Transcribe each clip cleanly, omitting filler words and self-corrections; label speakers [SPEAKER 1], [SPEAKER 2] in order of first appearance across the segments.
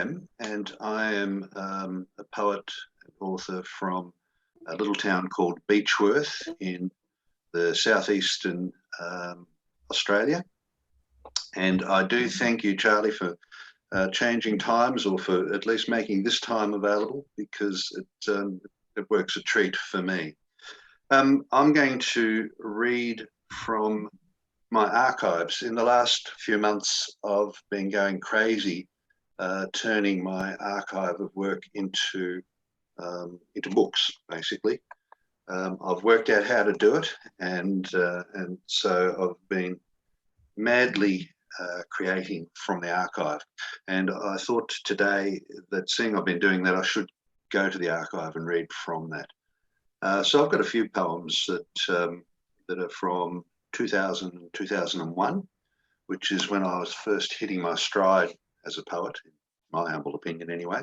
[SPEAKER 1] And I am a poet and author from a little town called Beechworth in the southeastern Australia. And I do thank you, Charlie, for changing times, or for at least making this time available, because it works a treat for me. I'm going to read from my archives. In the last few months, I've been going crazy, turning my archive of work into books, basically. I've worked out how to do it, and so I've been madly creating from the archive. And I thought today that, seeing I've been doing that, I should go to the archive and read from that. So I've got a few poems that are from 2000 and 2001, which is when I was first hitting my stride as a poet, in my humble opinion anyway.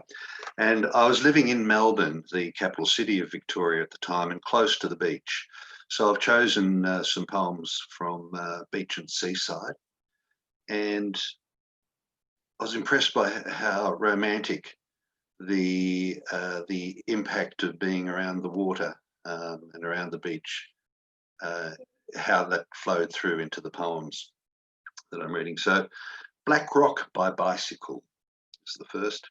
[SPEAKER 1] And I was living in Melbourne, the capital city of Victoria at the time, and close to the beach. So I've chosen some poems from Beach and Seaside. And I was impressed by how romantic the impact of being around the water and around the beach, how that flowed through into the poems that I'm reading. So, Black Rock by Bicycle is the first.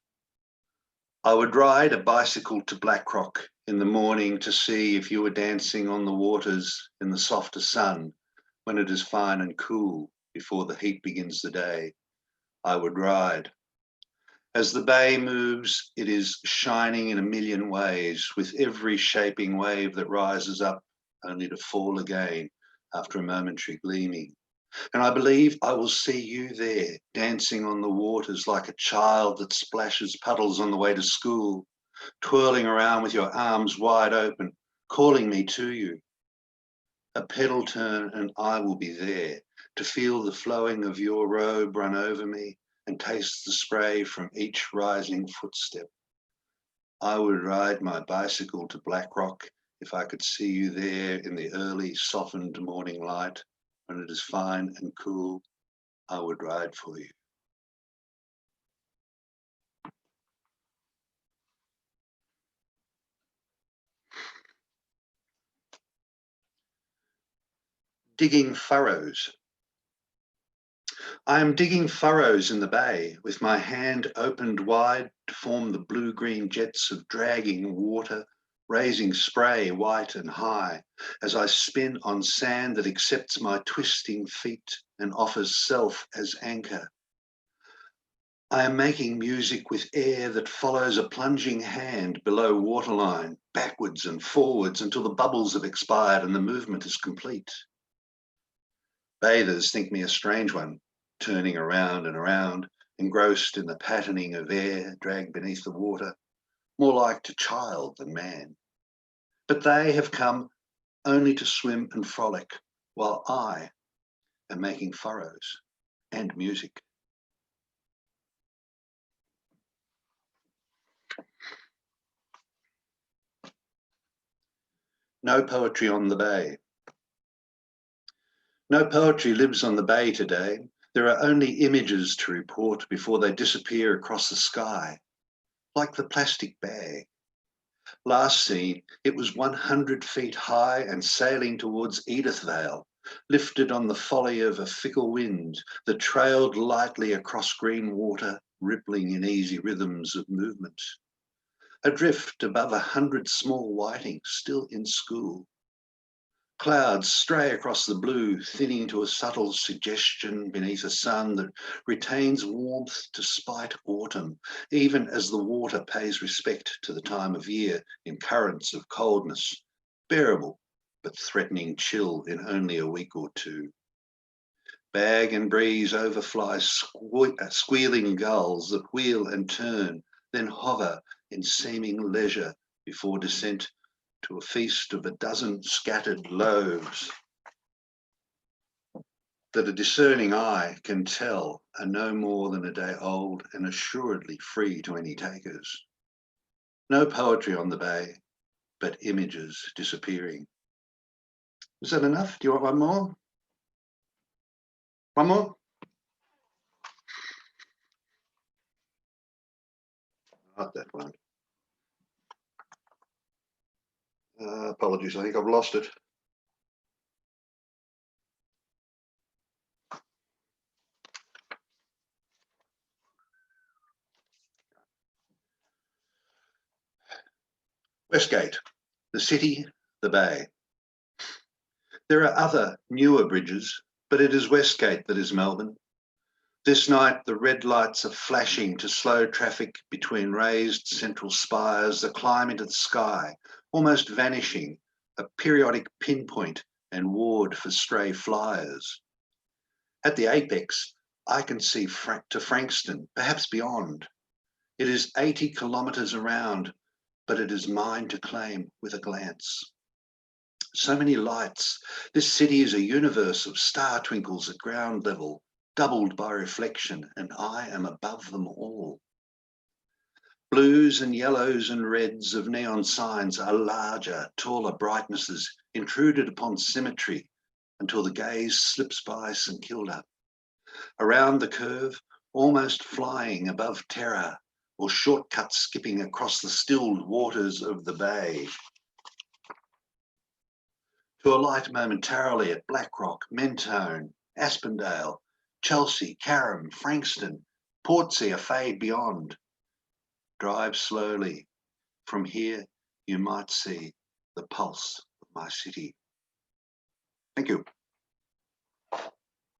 [SPEAKER 1] I would ride a bicycle to Black Rock in the morning to see if you were dancing on the waters in the softer sun when it is fine and cool before the heat begins the day. I would ride. As the bay moves, it is shining in a million ways, with every shaping wave that rises up only to fall again after a momentary gleaming. And I believe I will see you there, dancing on the waters like a child that splashes puddles on the way to school, twirling around with your arms wide open, calling me to you. A pedal turn and I will be there to feel the flowing of your robe run over me and taste the spray from each rising footstep. I would ride my bicycle to Black Rock if I could see you there in the early softened morning light. When it is fine and cool, I would ride for you. Digging furrows. I am digging furrows in the bay with my hand opened wide to form the blue-green jets of dragging water, raising spray white and high as I spin on sand that accepts my twisting feet and offers self as anchor. I am making music with air that follows a plunging hand below waterline, backwards and forwards until the bubbles have expired and the movement is complete. Bathers think me a strange one, turning around and around, engrossed in the patterning of air dragged beneath the water, more like to child than man. But they have come only to swim and frolic, while I am making furrows and music. No poetry on the bay. No poetry lives on the bay today. There are only images to report before they disappear across the sky, like the plastic bag. Last seen, it was 100 feet high and sailing towards Edithvale, lifted on the folly of a fickle wind that trailed lightly across green water, rippling in easy rhythms of movement. Adrift above 100 small whitings still in school. Clouds stray across the blue, thinning to a subtle suggestion beneath a sun that retains warmth despite autumn, even as the water pays respect to the time of year in currents of coldness, bearable but threatening chill in only a week or two. Bag and breeze overfly squealing gulls that wheel and turn, then hover in seeming leisure before descent to a feast of a dozen scattered loaves that a discerning eye can tell are no more than a day old and assuredly free to any takers. No poetry on the bay, but images disappearing. Is that enough? Do you want one more? One more? Not that one. Apologies, I think I've lost it. Westgate, the city, the bay. There are other newer bridges, but it is Westgate that is Melbourne. This night, the red lights are flashing to slow traffic between raised central spires that climb into the sky, almost vanishing, a periodic pinpoint and ward for stray flyers. At the apex, I can see to Frankston, perhaps beyond. It is 80 kilometres around, but it is mine to claim with a glance. So many lights. This city is a universe of star twinkles at ground level, doubled by reflection, and I am above them all. Blues and yellows and reds of neon signs are larger, taller brightnesses intruded upon symmetry until the gaze slips by St Kilda. Around the curve, almost flying above terror, or shortcuts skipping across the stilled waters of the bay. To alight momentarily at Blackrock, Mentone, Aspendale, Chelsea, Carrum, Frankston, Portsea fade beyond. Drive slowly. From here, you might see the pulse of my city. Thank you.